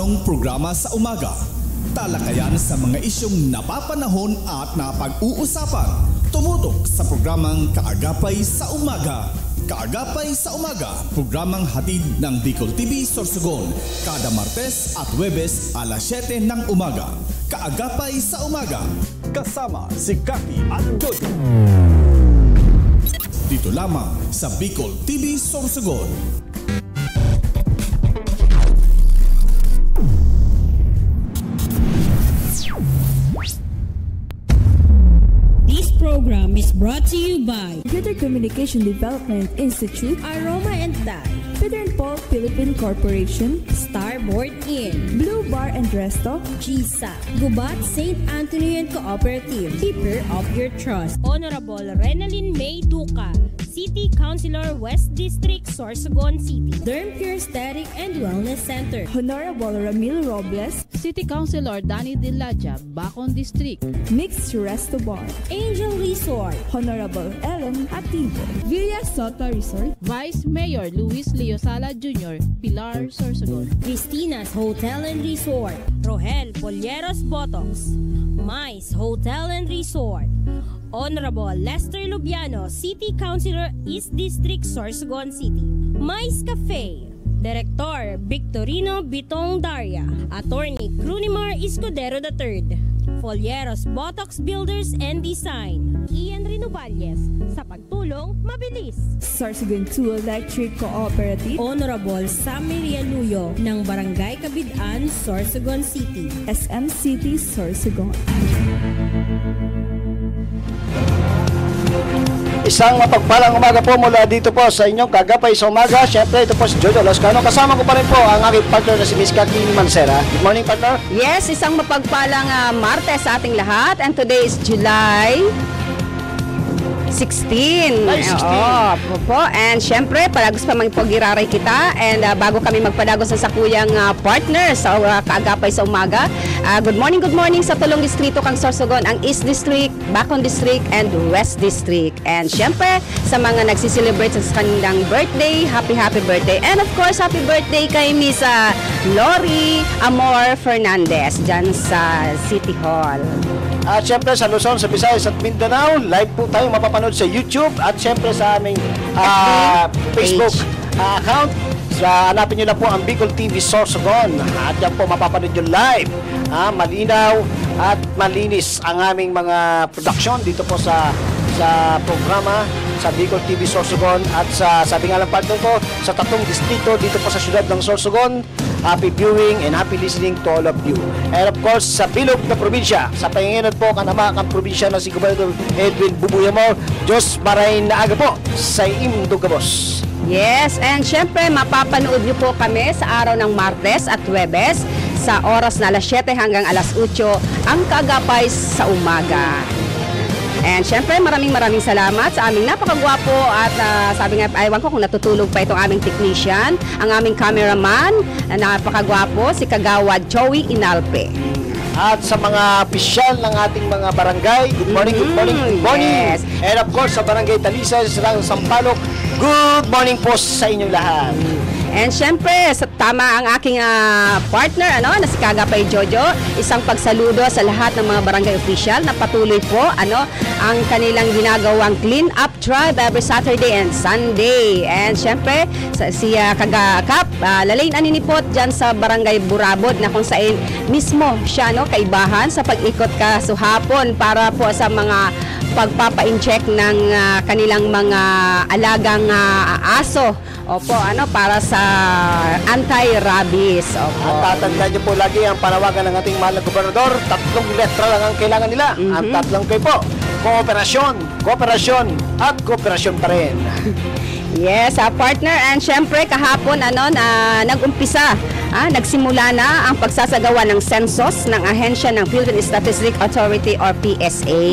Pangunahing programa sa umaga. Talakayan sa mga isyong napapanahon at napag-uusapan. Tumutok sa programang Kaagapay sa Umaga. Kaagapay sa Umaga, programang hatid ng Bicol TV Sorsogon, kada Martes at Huwebes alas 7 ng umaga. Kaagapay sa Umaga, kasama si Kaki at Jojo. Dito lamang sa Bicol TV Sorsogon. This program is brought to you by Greater Communication Development Institute, Aroma and Dye, Peter and Paul Philippine Corporation, Starboard Inn, Blue Bar and Resto, GSA, Gubat St. Anthony and Cooperative, Keeper of Your Trust, Honorable Renalyn May Duca, City Councilor West District, Sorsogon City, Dermcare Aesthetic and Wellness Center, Honorable Ramil Robles, City Councilor Danny Dilaja, Bacon District, Mixed Resto Bar, Angel Resort, Honorable Ellen Ativo, Villa Soto Resort, Vice Mayor Luis Leo Sala Jr., Pilar, Sorsogon, Christina's Hotel and Resort, Rohel Polleros Botox, Mais Hotel and Resort, Honorable Lester Lubiano, City Councilor East District, Sorsogon City, Mais Cafe, Director Victorino Bitong Daria, Attorney Crunimar Escudero III, Folleros Botox Builders and Design, Ian Renovalles, sa pagtulong mabilis, Sorsogon 2 Electric Cooperative, Honorable Sammy Luyo ng Barangay Kabidaan, Sorsogon City, SM City Sorsogon. Isang mapagpalang umaga po mula dito po sa inyong Kaagapay sa Umaga. Siyempre, ito po si Jojo Loscano. Kasama ko pa rin po ang aking partner na si Miss Kaki Mancera. Good morning, partner. Yes, isang mapagpalang Martes sa ating lahat. And today is July 16. Ay, 16. Oo, po. And syempre, palagos pa magpagiraray kita. And bago kami magpadagos sa sakuyang partner sa Kaagapay sa Umaga, good morning sa tulong distrito kang Sorsogon, ang East District, Bacon District, and West District. And syempre, sa mga nagsiselebrate sa kanilang birthday, happy birthday. And of course, happy birthday kay Miss Lori Amor Fernandez dyan sa City Hall. At syempre sa Luzon, sa Visayas at Mindanao, live po tayo mapapanood sa YouTube at syempre sa aming Facebook account. Hanapin nyo lang po ang Bicol TV Sorsogon at yan po mapapanood yung live. Malinaw at malinis ang aming mga production dito po sa programa sa Bicol TV Sorsogon at sa sabi nga lang partner ko sa tatong distrito dito po sa syudad ng Sorsogon. Happy viewing and happy listening to all of you. And of course, sa bilog na probinsya, sa Panginganod po, kanamakang probinsya na si Gobernador Edwin Bubuyamor, Diyos maray na aga po sa imong gabos. Yes, and syempre, mapapanood niyo po kami sa araw ng Martes at Huwebes sa oras na alas 7 hanggang alas 8 ang Kaagapay sa Umaga. And syempre, maraming salamat sa aming napakagwapo at sabi nga, aywan ko kung natutulog pa itong aming technician, ang aming cameraman na napakagwapo, si Kagawad Joey Inalpe. At sa mga opisyal ng ating mga barangay, good morning. Yes. And of course, sa barangay Talisay, sa Sampaloc, good morning po sa inyong lahat. And syempre, tama ang aking partner, na si Kaagapay Jojo, isang pagsaludo sa lahat ng mga barangay official na patuloy po, ang kanilang ginagawang clean up drive every Saturday and Sunday. And syempre, si Kagakap, lalain aninipot dyan sa barangay Burabod na kung saan mismo siya, kaibahan sa pag-ikot ka suhapon para po sa mga pagpapa-incheck ng kanilang mga alagang aso. Opo, para sa anti-rabies. Opo. At tatandaan niyo po lagi ang panawagan ng ating mahal na gobernador, 3 letra lang ang kailangan nila. Ang tatlong kayo po, kooperasyon, at kooperasyon pa rin. Yes, partner. And syempre, kahapon, nag-umpisa, nagsimula na ang pagsasagawa ng census ng ahensya ng Philippine Statistics Authority or PSA.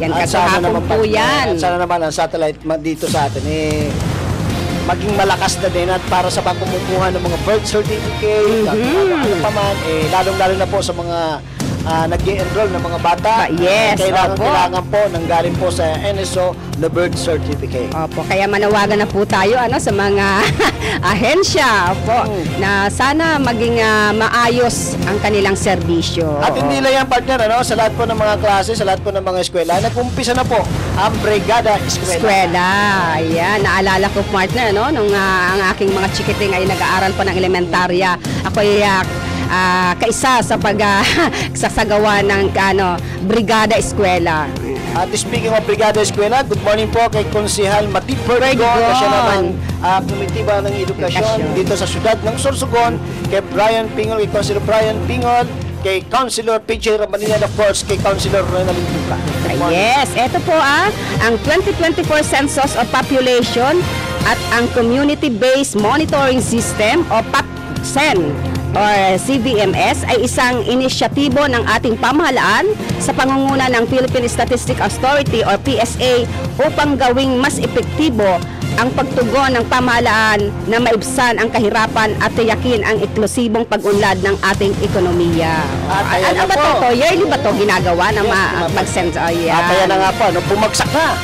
Yan, kahapon po yan. Sana naman ang satellite dito sa atin, maging malakas na din at para sa pagkumukuha ng mga birth certificate, ano pa man, lalong-lalo na po sa mga nag-i-enroll ng mga bata. Yes, Kailangan po nanggaling po sa NSO na birth certificate. Opo, kaya manawagan na po tayo sa mga ahensya na sana maging maayos ang kanilang serbisyo. At hindi lang yan, partner, sa lahat po ng mga klase, sa lahat po ng mga eskwela, nag-umpisa na po ang Brigada Eskwela. Ayan, naalala ko, partner, nung ang aking mga chikiting ay nag-aaral pa ng elementarya. Ako ay kaisa sa pagsasagawa ng Brigada Eskwela. At speaking of Brigada Eskwela, good morning po kay Konsehal Matib Perdigon, na siya naman Komitiba ng Edukasyon dito sa siyudad ng Sorsogon, kay Brian Pingol, kay Councilor Brian Pingol, kay Councilor PJ Ramanina, of course, kay Councilor Renalyn Duca. Yes, ito po ang 2024 Census of Population at ang Community-Based Monitoring System o PAPSEN or CVMS ay isang inisyatibo ng ating pamahalaan sa pangunguna ng Philippine Statistics Authority or PSA upang gawing mas epektibo ang pagtugon ng pamahalaan na maibsan ang kahirapan at tiyakin ang eksklusibong pag-unlad ng ating ekonomiya. Ano ba ito? Yearly ba ito ginagawa na mag-sense? Kaya na nga po, bumagsak na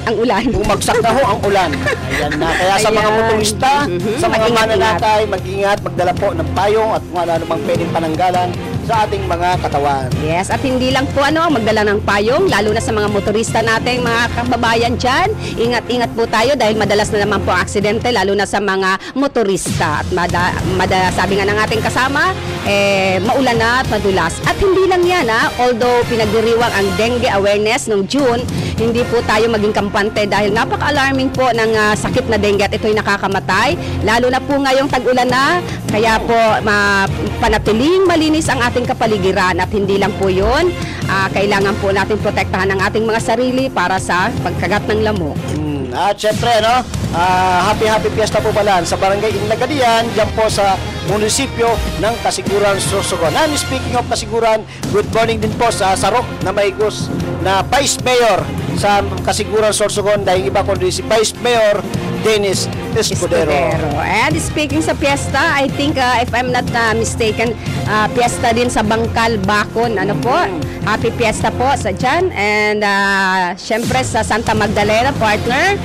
ang ulan. Bumagsak na ho ang ulan. Ayan na. Kaya sa mga motorista, sa mga mananakay, mag-ingat, magdala po ng payong at kung ano mang pwedeng pananggalan sa ating mga katawan. Yes, at hindi lang po magdala ng payong, lalo na sa mga motorista nating mga kababayan dyan. Ingat-ingat po tayo dahil madalas na naman po ang aksidente, lalo na sa mga motorista. At sabi nga ng ating kasama, maulan na at madulas. At hindi lang yan, although pinagdiriwang ang dengue awareness noong June, hindi po tayo maging kampante dahil napaka-alarming po ng sakit na dengue at ito'y nakakamatay. Lalo na po ngayong tag-ulan na, kaya po panatiling malinis ang ating kapaligiran at hindi lang po yun, kailangan po natin protektahan ang ating mga sarili para sa pagkagat ng lamok. At syempre, happy fiesta po pala sa Barangay Inlagadian, dyan po sa munisipyo ng Kasiguran, Sorsogon. And speaking of Kasiguran, good morning din po sa Sarok na Maigos na Vice Mayor sa Kasiguran, Sorsogon, dahil iba kundi si Vice Mayor Dennis Escudero. And speaking sa fiesta, I think if I'm not mistaken, fiesta din sa Bangkal, Bacon. Ano po? Happy fiesta po sa dyan. And syempre sa Santa Magdalena, partner,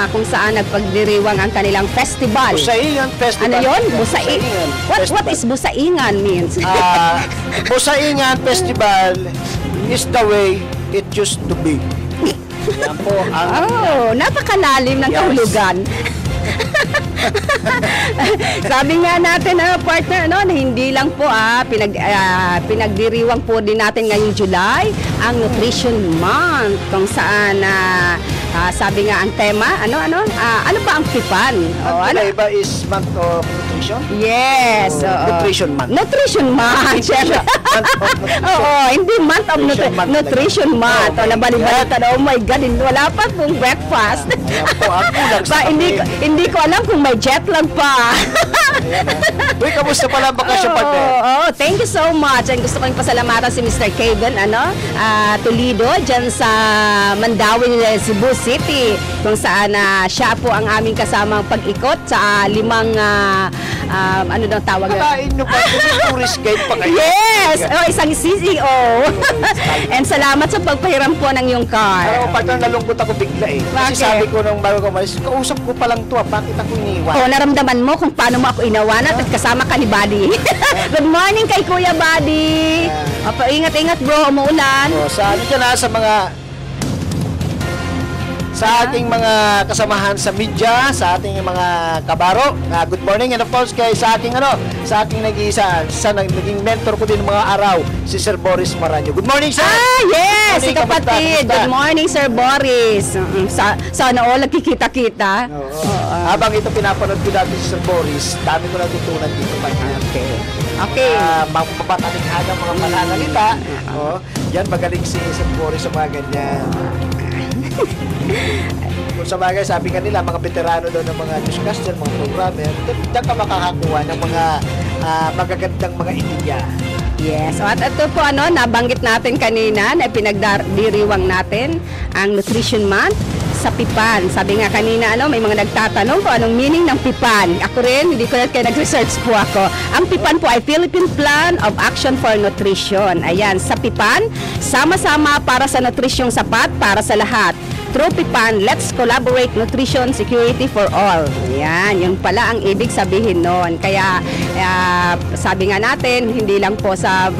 kung saan nagpagdiriwang ang kanilang festival. Busaingan Festival. Ano yun? Busaingan. What is Busaingan means? Busaingan Festival is the way it used to be. Yan po ang... napakalalim ng kahulugan. Sabi nga natin, partner, na hindi lang po pinagdiriwang po din natin ngayong July ang Nutrition Month, kung saan sabi nga ang tema, ano ba ang PIPAN? Ang iba is Month of Nutrition? Yes. Nutrition Month. Nutrition Month. Hindi Month of Nutrition Month. Nabalibalita na, oh my God, wala pa pong breakfast. Hindi ko alam kung may jet lag pa. Uy, kamusta pala ang bakasyon, partner? Thank you so much. And gusto kong pasalamatan si Mr. Kevin Toledo dyan sa Mandawi, Cebu City, kung saan siya po ang aming kasamang pag-ikot sa 5 ano daw tawag? Kakain nyo pa, tourist guide pa kayo. Yes! Isang CEO. And salamat sa pagpahiram po ng iyong car. Pero partner, nalungkot ako bigla Kasi sabi ko nung bago ko umalis, kausap ko pa lang to, bakit ako iniwan? Naramdaman mo kung paano mo ako inawan at kasama ka ni Buddy. Good morning kay Kuya Buddy. Ingat-ingat bro, umuulan. Sa sa ating mga kasamahan sa media, sa ating mga kabaro, good morning, and of course sa aking nag-iisa, naging mentor ko din mga araw, si Sir Boris Maranyo. Good morning, sir! Yes! Si kapatid! Good morning, Sir Boris! Sana all nagkikita-kita. Habang ito pinapanood ko dati si Sir Boris, dami ko natutunan dito. Okay. Mapapatalikhagang mga pananalita. Yan, magaling si Sir Boris sa mga ganyan. Kung sa bagay, sabi nga nila, mga veterano daw ng mga newscaster, mga programmer, diyan ka makakakuha ng mga magagandang mga ideya. Yes. At ito po, nabanggit natin kanina na pinagdiriwang natin ang Nutrition Month. sa PIPAN. Sabi nga kanina, may mga nagtatanong kung anong meaning ng PIPAN. Ako rin, hindi ko rin kaya nag-research po ako. Ang PIPAN po ay Philippine Plan of Action for Nutrition. Ayan, sa PIPAN, sama-sama para sa nutrisyong sapat para sa lahat. Through PIPAN, let's collaborate nutrition security for all. Yan, yun pala ang ibig sabihin noon. Kaya sabi nga natin, hindi lang po sa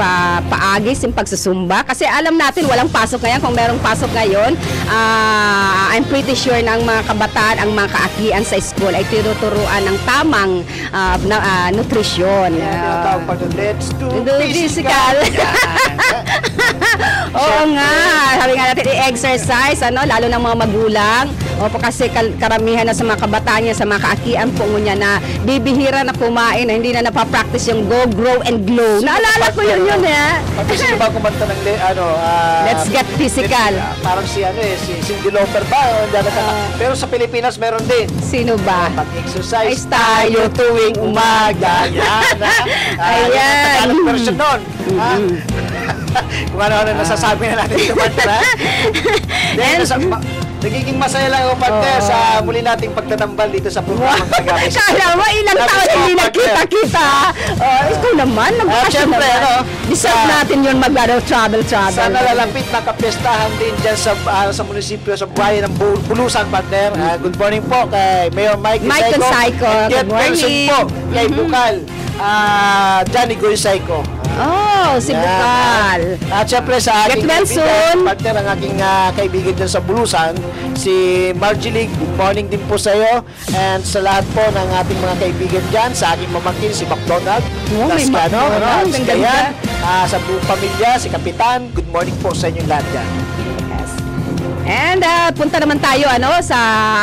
paagis yung pagsusumba. Kasi alam natin, walang pasok ngayon. Kung merong pasok ngayon, I'm pretty sure na ang mga kabataan, ang mga kaakian sa school ay tinuturuan ng tamang nutrisyon. Let's do physical. Oo nga, sabi nga natin, i-exercise, lalo ng mga magulang. Opo, kasi karamihan na sa mga kabataan niya, sa mga kaakian po niya na bibihira na kumain, na hindi na napapractice yung go, grow, and glow. Naalala ko yun Pati sino ba kumanta ng Let's Get Physical. Parang si Cyndi Lauper ba? Pero sa Pilipinas meron din. Sino ba? Pag-exercise tayo tuwing umaga. Yan, Ayan. Tagalog version nun. Kung ano nasasabi na natin ito, partner. Nagiging masaya lang ako, partner, sa muli nating pagtatambal dito sa programang Kagapay. Kaya mo, ilang taon hindi nagkita-kita. Ikaw naman, nagbakasyon naman. Deserve natin yun travel. Sa nalalapit na kapestahan din dyan sa munisipyo, sa bayan ng Bulusan, partner. Good morning po kay Mayor Mike Gonzaico. Good morning. Po kay Bukal, Johnny Gonzaico. Oh, si Bukal. At syempre sa aking partner, ang aking kaibigan dyan sa Bulusan, si Marjorie, good morning din po sa iyo. And sa lahat po ng ating mga kaibigan dyan, sa aking mamangkin, si McDonald, sa buong pamilya, si Kapitan, good morning po sa inyong lahat dyan. And punta naman tayo sa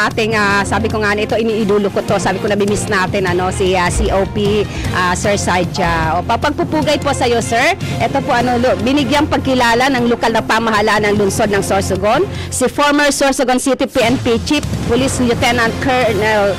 ating sabi ko nga ito iniidolo ko to, sabi ko na bimiss natin si COP Sir Saidja. O papagpupugay po sa iyo, sir. Ito po binigyang pagkilala ng lokal na pamahalaan ng lungsod ng Sorsogon si former Sorsogon City PNP Chief Police Lieutenant Colonel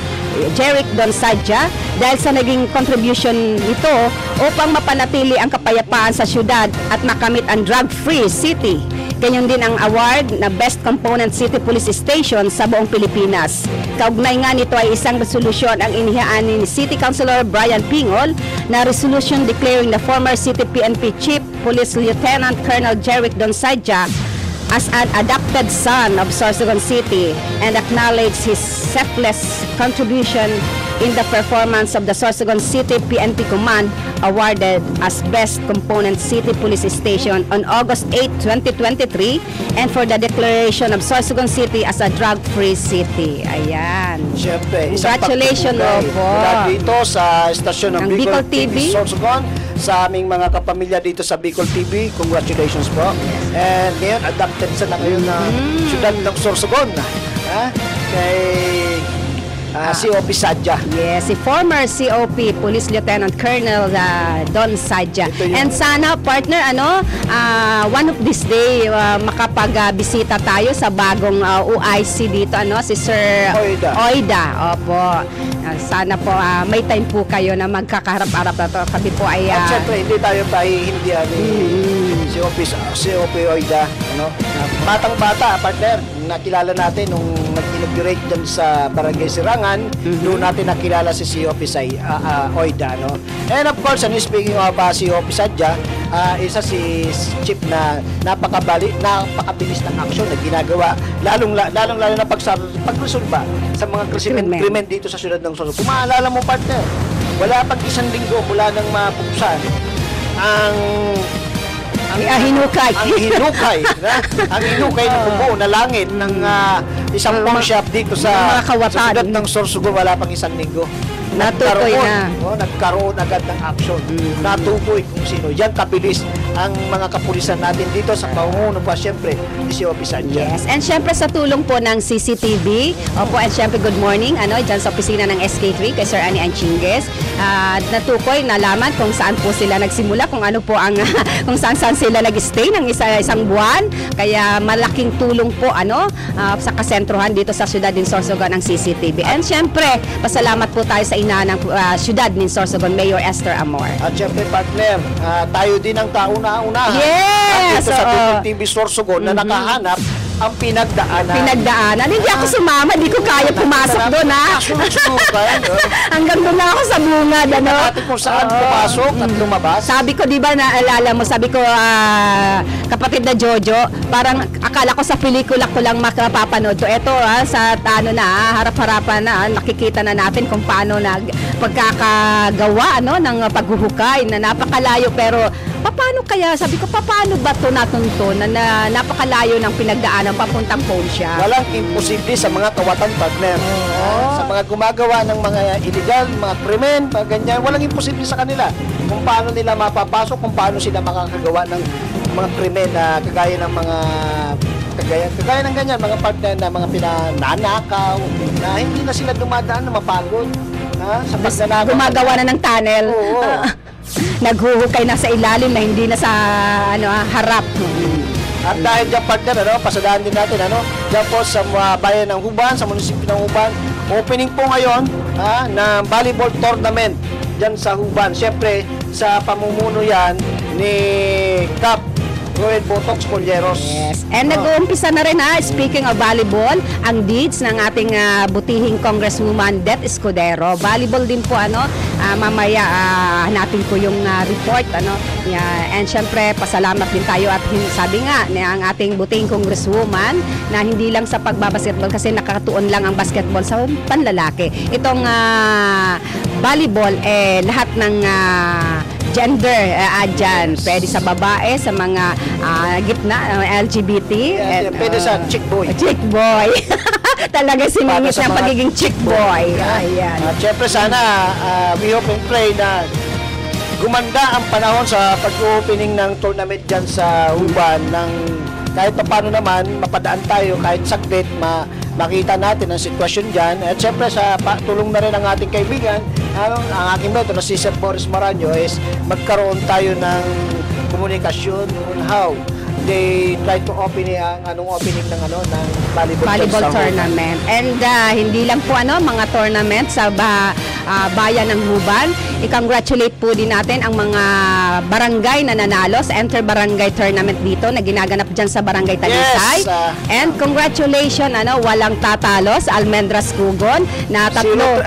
Jeric Don Saidja dahil sa naging contribution nito upang mapanatili ang kapayapaan sa syudad at makamit ang drug-free city. Ganyan din ang award na Best Component City Police Station sa buong Pilipinas. Kaugnay nga nito ay isang resolusyon ang inihayaan ni City Councilor Brian Pingol na resolution declaring the former City PNP Chief Police Lieutenant Colonel Jeric Don Saidja as an adopted son of Sorsogon City and acknowledge his selfless contribution in the performance of the Sorsogon City PNP Command awarded as Best Component City Police Station on August 8, 2023 and for the declaration of Sorsogon City as a drug-free city. Ayan. Siyempre, congratulations po. Mula dito sa estasyon ng Bicol TV Sorsogon, sa aming mga kapamilya dito sa Bicol TV, congratulations po. And ngayon, adopted sa na ngayon na syudad ng Sorsogon. Kay COP Saidja. Yes, si former COP Police Lieutenant Colonel Don Saidja. And sana partner one of this day makapag-bisita tayo sa bagong OIC dito si Sir Oida. Opo. Sana po may time po kayo na magkakaharap-harap na to. Kami po ay at syempre hindi tayo pahihindihan ni COP Oida, batang-bata, partner, nakilala natin nung nag-inaugurate dyan sa Barangay Sirangan, doon natin nakilala si COP Oida, And of course, speaking of COP Saidja, isa si Chief na napakabilis ng action na ginagawa, lalong na pagresolba sa mga krimen dito sa syudad ng Sorsogon. Kung maalala mo, partner, wala pag isang linggo mula nang mapuksan ang hinukay na buo na langit ng isang pawn shop dito sa syudad ng Sorsogon, wala pang isang linggo. Nagkaroon agad ng action. Natukoy kung sino. Yan kabilis ang mga kapulisan natin dito sa pamumuno pa syempre ni COP Saidja. Yes, and syempre sa tulong po ng CCTV. Opo, and syempre good morning dyan sa opisina ng SK3 kay Sir Ani Anchingues. Natukoy, nalaman kung saan po sila nagsimula, kung ano po ang kung saan sila nag-stay ng isang buwan. Kaya malaking tulong po sa kasentruhan dito sa syudad ng Sorsogon ang CCTV. And syempre, pasalamat po tayo sa ina ng syudad ng Sorsogon, Mayor Esther Amor. At syempre, partner, tayo din ang kauna-unahan dito sa TV Sorsogon na nakahanap ang pinagdaanan. Pinagdaanan. Hindi ako sumama, di ko kaya pumasok doon, ha? Hanggang doon na ako sa bungad, ano? Natin kung saan pumasok at lumabas. Sabi ko, di ba, naalala mo, sabi ko, kapatid na Jojo, parang akala ko sa pelikula ko lang makapapanood to. Ito, sa ano na, harap-harapan na, nakikita na natin kung paano pagkakagawa, ano, ng paghuhukay na napakalayo. Pero, paano kaya, sabi ko, paano ba ito natunto na napakalayo ng pinagdaanan papuntang Poncia? Walang imposible sa mga kawatan partner. Sa mga gumagawa ng mga illegal, mga krimen, mga ganyan, walang imposible sa kanila. Kung paano nila mapapasok, kung paano sila makakagawa ng mga krimen na kagaya ng mga kagaya ng ganyan, mga partner na mga pinananakaw, na hindi na sila dumadaan na mapagod. Sa pagnanakaw. Gumagawa na ng tunnel. Oo. Naghuhukay na sa ilalim na hindi na sa harap. At dahil dyan partner, pasadahan din natin, dyan po sa bayan ng Huban, sa munisipyo ng Huban, opening po ngayon ng volleyball tournament dyan sa Huban. Siyempre, sa pamumuno yan ni Cap Roel Botox Polleros. Yes. And nag-uumpisa na rin, speaking of volleyball, ang deeds ng ating butihing Congresswoman Det Escudero. Volleyball din po, mamaya hanapin ko yung report, Yeah. And syempre, pasalamat din tayo at sabi nga ang ating butihing Congresswoman na hindi lang sa pagbabasketball kasi nakatuon lang ang basketball sa panlalaki. Itong volleyball, lahat ng gender dyan. Pwede sa babae, sa mga gitna, LGBT. Pwede sa chick boy. Chick boy. Talaga siningit ng pagiging chick boy. Ayan. Siyempre sana, we hope and pray na gumanda ang panahon sa pag-opening ng tournament dyan sa Huban ng kahit pa paano naman, mapadaan tayo kahit saglit, makita natin ang sitwasyon dyan. At syempre, sa tulong na rin ng ating kaibigan, ang aking mentor na si Sir Boris Maranyo is magkaroon tayo ng komunikasyon on how they try to open anong opening ng volleyball tournament. And hindi lang po mga tournament sa bayan ng Huban. I-congratulate po din natin ang mga barangay na nanalo sa inter-barangay tournament dito na ginaganap dyan sa Barangay Talisay. Yes, and congratulations, walang tatalo sa Almendras Cugon na tatlo.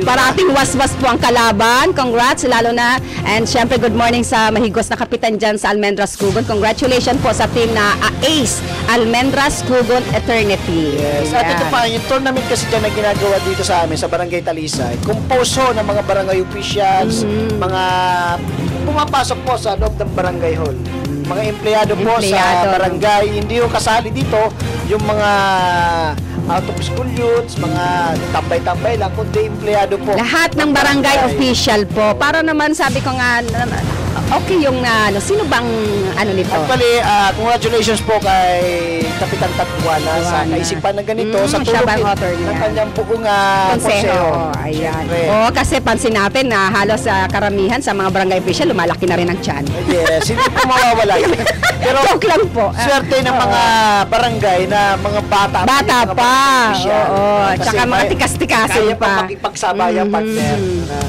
Parating waswas po ang kalaban. Congrats, lalo na. And syempre, good morning sa mahigos na kapitan dyan sa Almendras Cugon. Congratulations po sa team na Ace Almendras Cugon Eternity. Yes. At ito pa, yung tournament kasi dyan na ginagawa dito sa amin, sa Barangay Talisay, kumposo ng mga barangay officials, mga pumapasok po sa loob ng barangay hall. Mga empleyado po sa barangay, hindi yung kasali dito, yung mga out of school youths, mga tambay-tambay lang, kundi empleyado po. Lahat ng barangay official po. Para naman sabi ko nga, okay yung sino bang nito? Actually, congratulations po kay Kapitan Tatuana sa kaisipan na ganito sa tulong ng kanyang buong konseho. Ayan. Kasi pansin natin na halos karamihan sa mga barangay official lumalaki na rin ang tiyan. Yes, hindi po mawawala. Pero joke lang po. Swerte ng mga barangay na mga bata pa. Tsaka mga tikas-tikasin pa. Kaya makipagsabayang partner.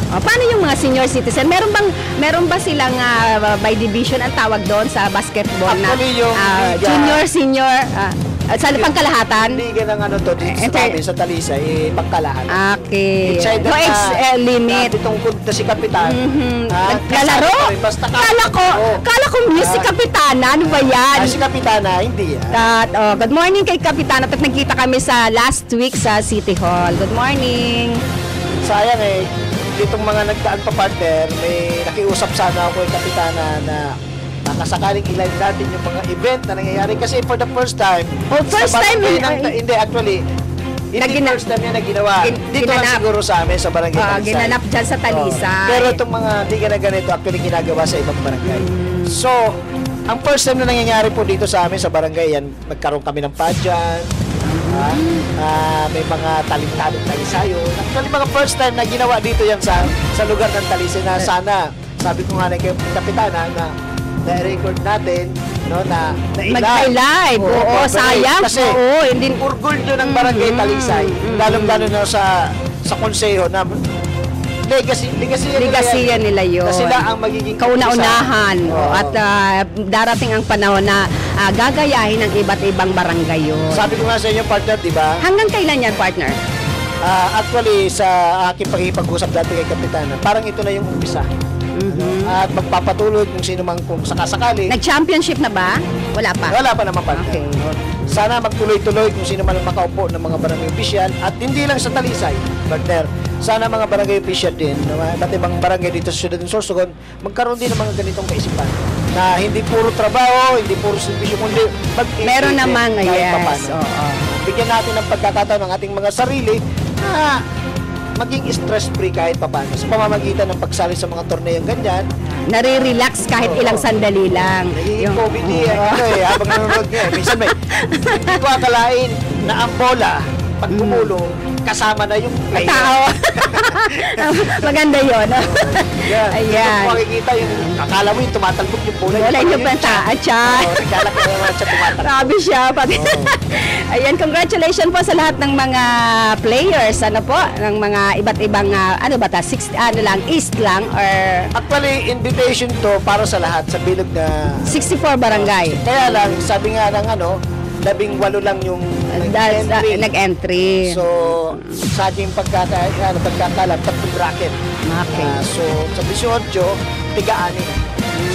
Paano yung mga senior citizen? Meron ba silang by division ang tawag doon sa basketball? Actually, yung junior, senior, sa pangkalahatan? Liga ng dito sa amin, sa Talisay, pangkalahatan. Okay. No age limit. Tungkol na si Kapitan. Naglalaro? Kala ko si Kapitana. Ano ba yan? Si Kapitana, hindi yan. Good morning kay Kapitana. At nagkita kami sa last week sa City Hall. Good morning. Sayang ditong mga nagdaan pa partner, may nakiusap sana ako kay Kapitana na nakasakaling i-live natin yung mga event na nangyayari kasi for the first time. First time? Hindi, actually, first time yan na ginawa. Dito lang siguro sa amin, sa Barangay Talisay. Ginanap dyan sa Talisay. Pero itong mga liga na ganito, actually ginagawa sa ibang barangay. So, ang first time na nangyayari po dito sa amin sa barangay, yan, magkaroon kami ng pageant, may mga talent Talisayo. Actually, mga first time na ginawa dito yan sa lugar ng Talisay na sana, sabi ko nga na kay Kapitana na na-record natin na mag-live. Oo, sayang. Kasi hindi urgulyo ng Barangay Talisay, lalong-lalo na sa konseho na Legacy nila yun. Kasi sila ang magiging kauna-unahan. Oo. At darating ang panahon na gagayahin ng iba't ibang barangay yun. Sabi ko nga sa inyo, partner, di ba? Hanggang kailan yan, partner? Actually, sa aking pag-iipag-usap dati kay Kapitana, parang ito na yung umpisa. At magpapatuloy kung sino man kung sakasakali. Nag-championship na ba? Wala pa? Wala pa naman, partner. Okay. Sana magtuloy-tuloy kung sino man ang makaupo ng mga barangay official at hindi lang sa Talisay, partner. Sana mga barangay official din, iba't ibang barangay dito sa Ciudad ng Sorsogon, magkaroon din ng mga ganitong kaisipan na hindi puro trabaho, hindi puro servisyo, kundi Meron naman, yes. Bigyan natin ng pagkakataon ng ating mga sarili na maging stress-free kahit papaano sa pamamagitan ng pagsali sa mga torneyong ganyan. Nare-relax kahit ilang sandali lang. Nagiging COVID habang nanonood niya. Minsan hindi ko akalain na ang bola, pag gumulong, kasama na yung tao. Maganda yun. Ayan. Kung makikita yung, akala mo yung tumatalbog yung bola. Wala yung panta. Atcha. Nagkalak na naman siya tumatalbog. Grabe siya. Ayan, congratulations po sa lahat ng mga players. Ano po? Ng mga iba't ibang, East lang or... Actually, invitation to para sa lahat sa bilog na... 64 barangay. Kaya lang, sabi nga ng 18 lang yung nag-entry. So, sa ating pagkakalam, 3 bracket. Okay. So, sa 18, tiga-anin.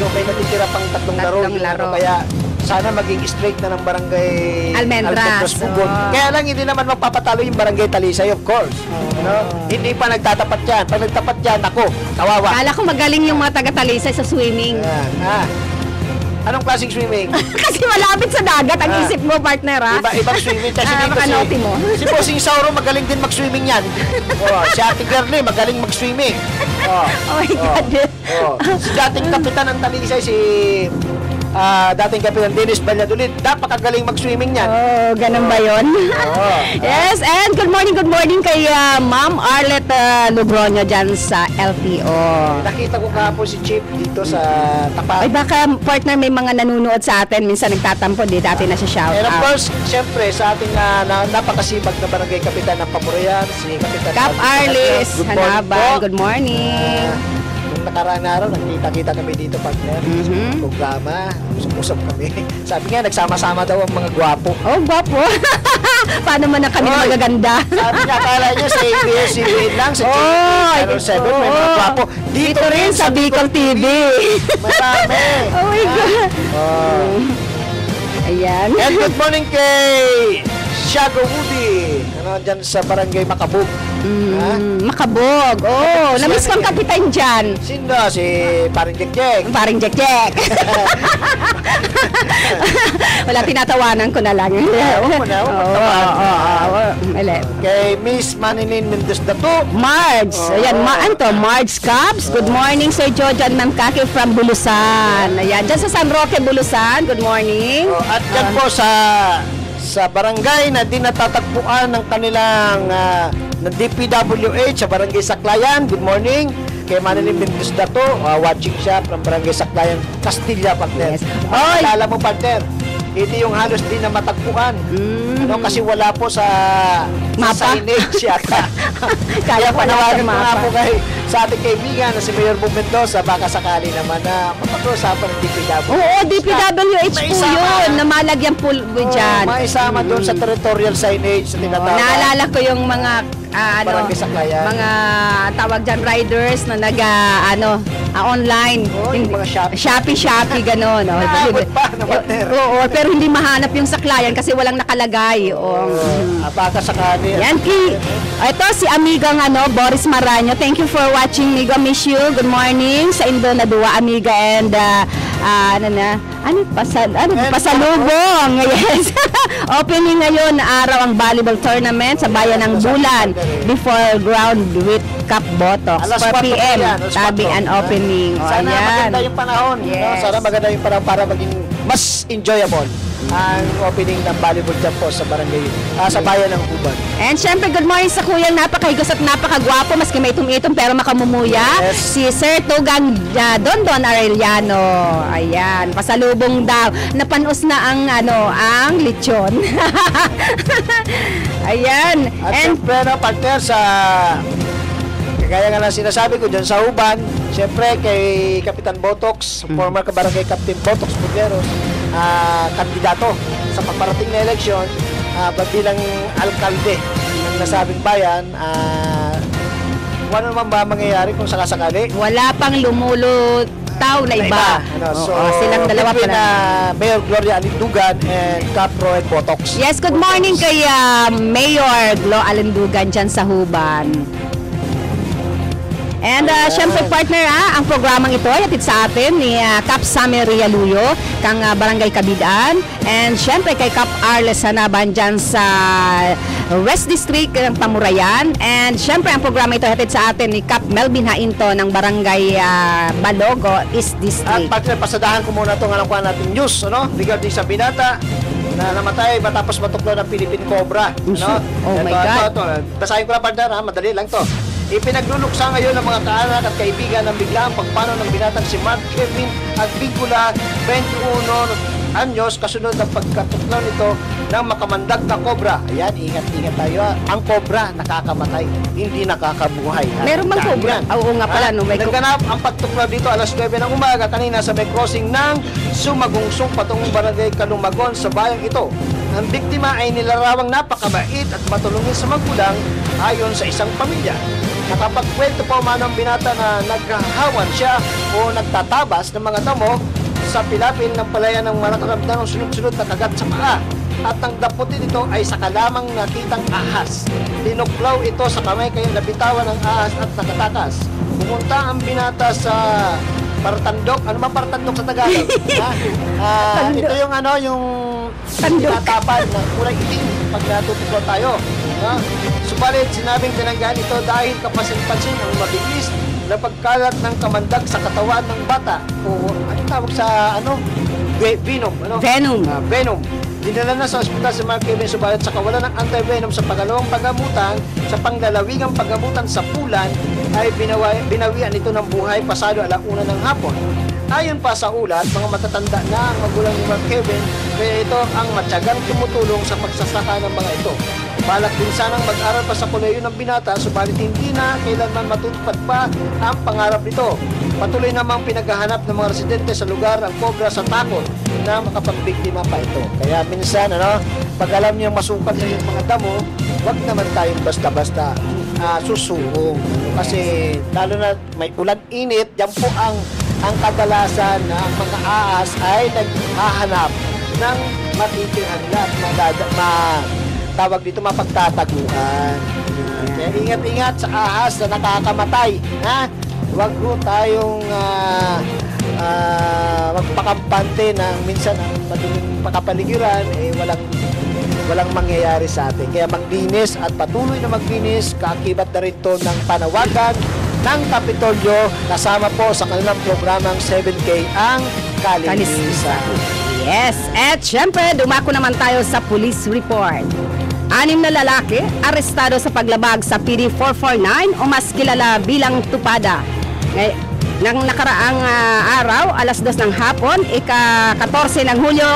So, may natitira pang 3 laro. Kaya, sana maging straight na ng barangay Almendras. Bugon. Kaya lang, hindi naman magpapatalo yung barangay Talisay, of course. Hindi pa nagtatapat yan. Pag nagtapat yan, ako, kawawa. Kala ko magaling yung mga taga-Talisay sa swimming. Anong klaseng swimming? Kasi malapit sa dagat ang isip mo, partner, ha? Ibang swimming. Kasi makanote mo. Si Bossing Sauro magaling din mag-swimming yan. Si Ate Girlie magaling mag-swimming. Oh my God. Si dating kapitan ng Talisay, si dating kapitan Dennis Valladolid, napakagaling mag-swimming yan. Ganun ba yun? Yes, and good morning kay Ma'am Arlette Logroño dyan sa LTO. Nakita ko kahapon si Chief dito sa Tapat. Ay baka partner may mga nanunood sa atin, minsan nagtatampo, dati na siya shout And of out. course, siyempre sa ating napakasipag na barangay kapitan ng Pamurayan, si Kapitan Cap Arlis, Hanaban, good morning. Nung nakaraang araw, nagkita-kita kami dito, partner. Sa programa, usap kami. Sabi nga, nagsama-sama daw ang mga gwapo. Oh, gwapo. Paano man na kami magaganda? Sabi niya, akala niya sa ABS-CBN lang, sa Channel 7, may mga gwapo. Dito rin sa Bicol TV. Marami. Oh my God. Ayan. And good morning kay Shago Woody. Dyan sa barangay Makabog. Makabog. Namiss kong kapitan dyan. Sino? Si Paring Jek. Paring Jek. Wala, tinatawanan ko na lang. Kay Miss Manilin Mendes Dato. Marge. Ayan, Marge Caps. Good morning, Sir Jojo and Ma'am Kaki from Bulusan. Ayan, dyan sa San Roque, Bulusan. Good morning. At dyan po sa barangay na di natatagpuan ng kanilang ng DPWH sa barangay Saklayan. Good morning kay Manilin Mendes Dato, watching siya from barangay Saklayan, Castilla, partner. Yes. Alala mo, partner, hindi yung halos di na matagpuan. Kasi wala po sa signage yata. Kaya panawagan ko nga po sa ating kaibigan na si Mayor Bong Mendoza, baka sakali naman na mapag-usapan ng DPWH. Oo, DPWH po yun, na malagyan po dyan. Maisama doon sa territorial signage sa tinatawag. Naalala ko yung mga Barangay Saklayan. mga tawag dyan riders na online. Yung mga Shopee gano'n. Naabot pa na partner. Oo, pero hindi mahanap yung Saklayan kasi walang nakalagay. Baka sakali. Yan, ito si amigang Boris Maranyo. Thank you for watching, Migo. Miss you. Good morning sa Indo na Dua, amiga, and pasalubong. Yes. Opening ngayon na araw ang volleyball tournament sa Bayan ng Bulan before ground with Cup Botox. 4 p.m. Tabi and opening. Sana maganda yung panahon. Yes. Sana maganda yung panahon para maging mas enjoyable ang opening ng volleyball dyan po sa barangay, sa Bayan ng Buban. And syempre, good morning sa kuyang napakahigos at napakagwapo, maski may itom-itom pero makamumuya. Yes. Si Sir Tugang Dondon Arellano. Ayan, pasalubong daw. Napanos na ang lechon. Ayan. At syempre, partner, sa Kaya nga lang sinasabi ko dyan sa Uban, siyempre kay Kapitan Botox, former kabarangay Captain Botox Pugeros, kandidato sa paparating na eleksyon bilang alkalde ng nasabing bayan. Ano naman ba mangyayari kung sakasakali? Wala pang lumulutaw na iba. So, silang dalawa pa na. Mayor Gloria Alindugan and Cap Roel Botox. Yes, good morning kay Mayor Glo Alindugan dyan sa Huban. And syempre partner, ang programang ito ay hatid sa atin ni Cap Sammy Rialuyo, kang Barangay Kabidaan. And syempre kay Cap Arles Hanaban dyan sa West District ng Pamurayan. And syempre ang programa ito hatid sa atin ni Cap Melvin Hainto ng Barangay Balogo, East District. At partner, pasadahan ko muna itong alam ko natin news, ano? Regarding sa binata na namatay matapos matuklo ng Philippine Cobra. Ano? Oh my God. Ito. Basahin ko lang partner, madali lang to. Ipinagluluksa ngayon ng mga kaanak at kaibigan ng biglaang pagpanaw ng binatang si Mark Kevin at Bigula, 21 anyos, kasunod ng pagkatuklaw nito ng makamandag na kobra. Ayan, ingat-ingat tayo. Ang kobra nakakamatay, hindi nakakabuhay. Meron bang kobra? Oo nga pala. Nagganap ang pagtuklaw dito alas 9 ng umaga kanina sa may crossing ng Sumagungsong patungong Barangay Kalumagon sa bayang ito. Ang biktima ay nilarawang napakabait at matulungin sa magulang ayon sa isang pamilya. Nakapagkwento pa umano ang binata na naghahawan siya o nagtatabas ng mga damo sa pilapil ng palayan ng manakaramdam ng sunod-sunod na kagat sa paa. At ang daputin nito ay saka lamang nakitang ahas. Tinuklaw ito sa kamay kaya nabitawan ng ahas at nakatakas. Pumunta ang binata sa Partandok. Ano ba Partandok sa Tagalog? Ito yung yung tinatapan na kulay itim pag natutuklaw tayo. Subalit sinabing tinanggahan ito dahil kapansin-pansin ang mabilis na pagkalat ng kamandag sa katawan ng bata o ano tawag sa venom. Venom. Dinala na sa ospital si Mark Kevin subalit sa kawalan ng anti-venom sa pangalawang paggamutan sa panglalawigang paggamutan sa Pulan ay binawian ito ng buhay pasado 1:00 ng hapon. Ayon pa sa ulat, mga matatanda na ang magulang ni Mark Kevin kaya ito ang matyagang tumutulong sa pagsasaka ng mga ito. Balak din sanang mag-aral pa sa kolehiyo ng binata subalit hindi na kailanman matutupad pa ang pangarap nito. Patuloy namang pinaghahanap ng mga residente sa lugar ang kobra sa takot na makapagbiktima pa ito. Kaya minsan, pag alam niyo masukat sa yung mga damo, wag naman tayong basta-basta susuong. Kasi lalo na may ulan init, yan po ang kadalasan na mga ahas ay naghahanap ng matitirhan nila at tawag dito mapagtataguan. Kaya ingat-ingat sa ahas na nakakamatay. Huwag po tayong magpakampante ng minsan ang maduming makapaligiran walang mangyayari sa atin. Kaya maglinis at patuloy na maglinis, kaakibat na rin ito ng panawagan ng Kapitolyo kasama po sa kanilang programang 7K ang kalinisan. Yes, at syempre dumako naman tayo sa police report. 6 na lalaki arestado sa paglabag sa PD 449 o mas kilala bilang Tupada. Nang nakaraang araw, alas 2 ng hapon, ika-14 ng Hulyo,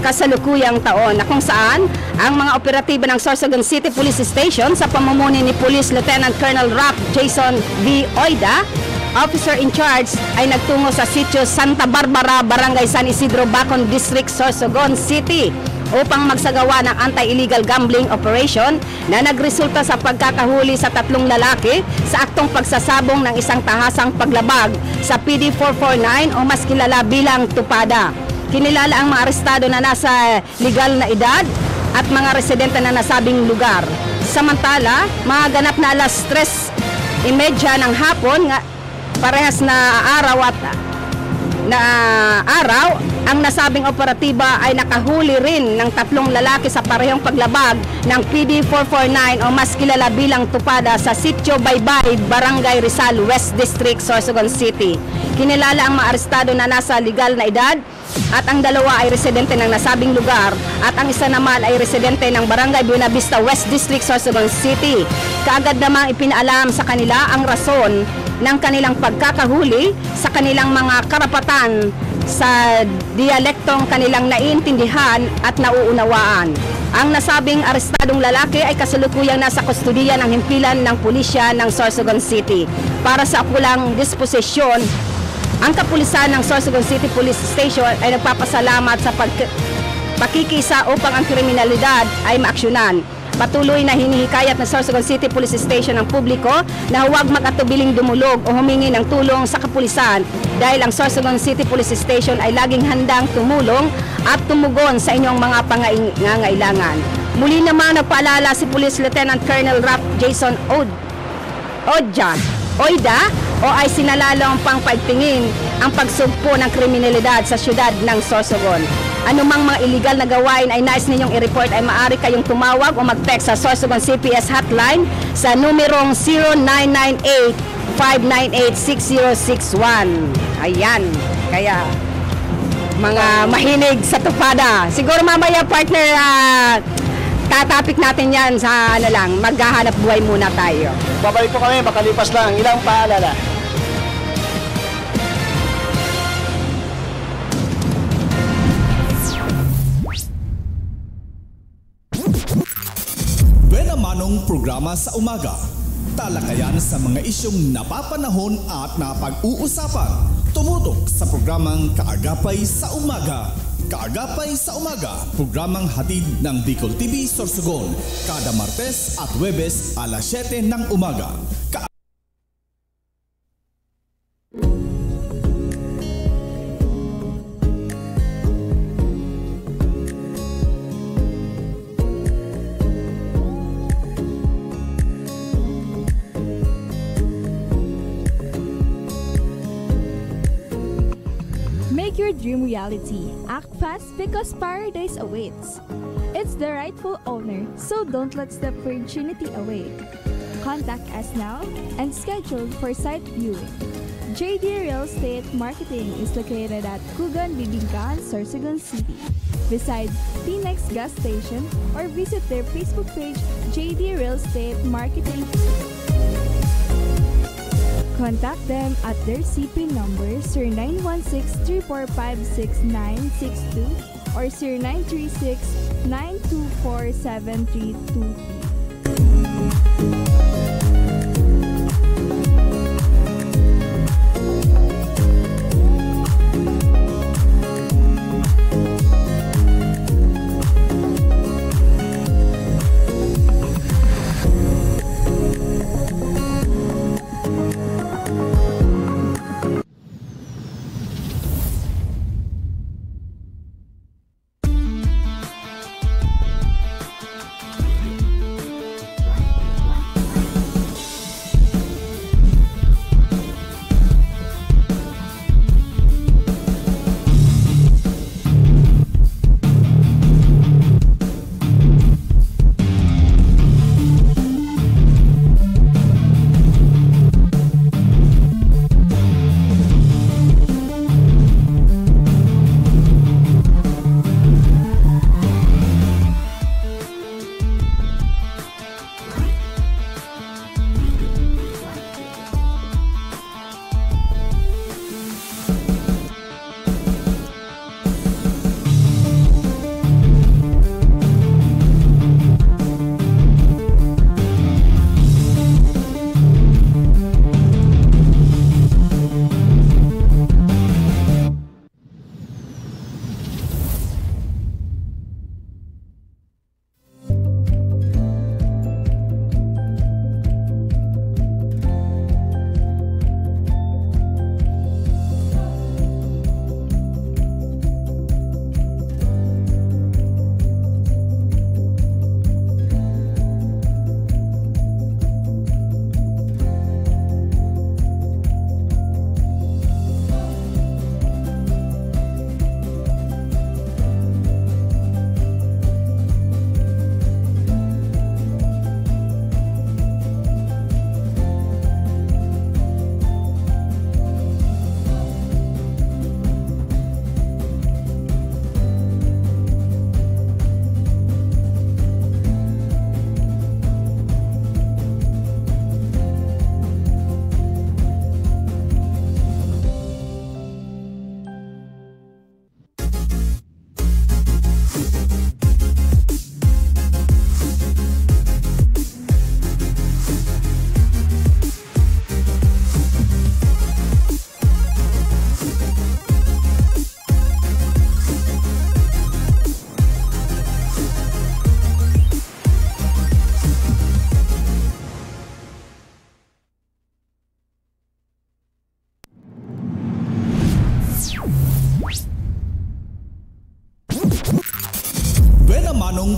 kasalukuyang taon, na kung saan ang mga operatiba ng Sorsogon City Police Station sa pamumuno ni Police Lieutenant Colonel Rap Jason V. Oida, officer in charge, ay nagtungo sa sitio Santa Barbara, Barangay San Isidro, Bacon District, Sorsogon City upang magsagawa ng anti-illegal gambling operation na nagresulta sa pagkakahuli sa 3 lalaki sa aktong pagsasabong ng isang tahasang paglabag sa PD 449 o mas kilala bilang Tupada. Kinilala ang mga arestado na nasa legal na edad at mga residente na nasabing lugar. Samantala, mga ganap na alas 3:30 ng hapon, parehas na araw, ang nasabing operatiba ay nakahuli rin ng 3 lalaki sa parehong paglabag ng PD 449 o mas kilala bilang Tupada sa Sitio Baybay, Barangay Rizal, West District, Sorsogon City. Kinilala ang mga arestado na nasa legal na edad at ang 2 ay residente ng nasabing lugar at ang isa naman ay residente ng Barangay Buena Vista, West District, Sorsogon City. Kaagad namang ipinaalam sa kanila ang rason ng kanilang pagkakahuli sa kanilang mga karapatan sa dialektong kanilang naiintindihan at nauunawaan. Ang nasabing arestadong lalaki ay kasalukuyang nasa kustudiya ng himpilan ng pulisya ng Sorsogon City. Para sa akulang disposisyon, ang kapulisan ng Sorsogon City Police Station ay nagpapasalamat sa pakikisa upang ang kriminalidad ay maaksyonan. Patuloy na hinihikayat ng Sorsogon City Police Station ang publiko na huwag mag-atubiling dumulog o humingi ng tulong sa kapulisan dahil ang Sorsogon City Police Station ay laging handang tumulong at tumugon sa inyong mga pangangailangan. Muli naman nagpaalala si Police Lieutenant Colonel Rap Jason Oida o ay sinalalong pang paigtingin ang pagsugpo ng kriminalidad sa syudad ng Sorsogon. Anumang mga illegal na gawain ay nais ninyong i-report ay maaari kayong tumawag o mag-text sa Sorsogon CPS hotline sa numerong 0998-598-6061. Ayan, kaya mga mahilig sa tupada. Siguro mamaya partner, tatapik natin yan sa maghahanap buhay muna tayo. Babalik po kami, makalipas lang. Ilang paalala. Manong programa sa umaga. Talakayan sa mga isyong napapanahon at napag-uusapan. Tumutok sa programang Kaagapay sa Umaga. Kaagapay sa Umaga, programang hatid ng Bicol TV Sorsogon. Kada Martes at Huwebes alas 7 ng umaga. Make your dream reality. Act fast because paradise awaits. It's the rightful owner, so don't let the opportunity away. Contact us now and schedule for site viewing. JD Real Estate Marketing is located at Kugan Bibingkaan, Sorsogon City, beside Phoenix Gas Station, or visit their Facebook page, JD Real Estate Marketing. Contact them at their CP number 0916-345-6962 or 0936-924-7323.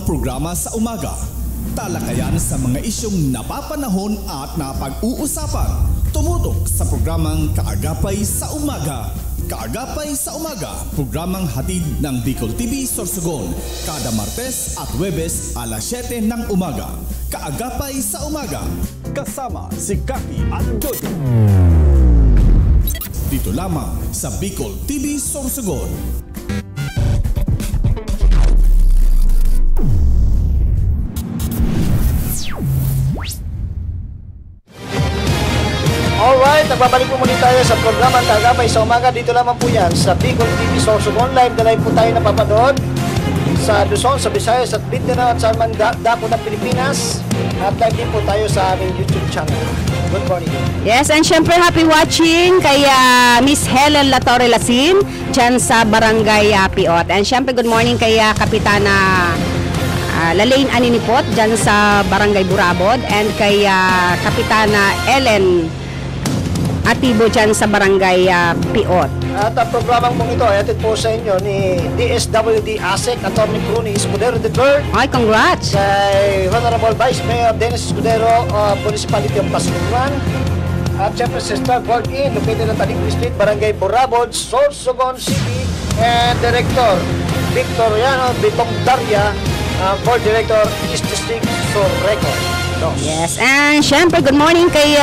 programa sa umaga. Talakayan sa mga isyong napapanahon at napag-uusapan. Tumutok sa programang Kaagapay sa Umaga. Kaagapay sa Umaga, programang hatid ng Bicol TV Sorsogon, kada Martes at Huwebes alas 7 ng umaga. Kaagapay sa Umaga, kasama si Kaki at Jojo. Dito lamang sa Bicol TV Sorsogon. Alright, nagbabalik po muli tayo sa programang Kaagapay sa Umaga. Dito lamang po yan sa Bicol TV Sorsogon. Live na live po tayo napapanood sa Luzon, sa Visayas at Mindanao at sa mang dako ng Pilipinas. At live din po tayo sa aming YouTube channel. Good morning. Yes, and syempre happy watching kay Miss Helen Latorre Lasin dyan sa Barangay Piot. And syempre good morning kay Kapitana Lalaine Aninipot dyan sa Barangay Burabod, and kay Kapitana Ellen Atibo dyan sa Barangay Piot. At ang programang pong ito ay atid po sa inyo ni DSWD ASEC Atty. Crony Escudero III. Ay, congrats! Kay Honorable Vice Mayor Dennis Escudero of Municipality of Pascual. At syempre si Star Gold Inn, located at Taligre Street, Barangay Burabod, Sorsogon City. And Director Victoriano Bitong Daria, Board Director East District Sorreco. Yes, and syempre good morning kay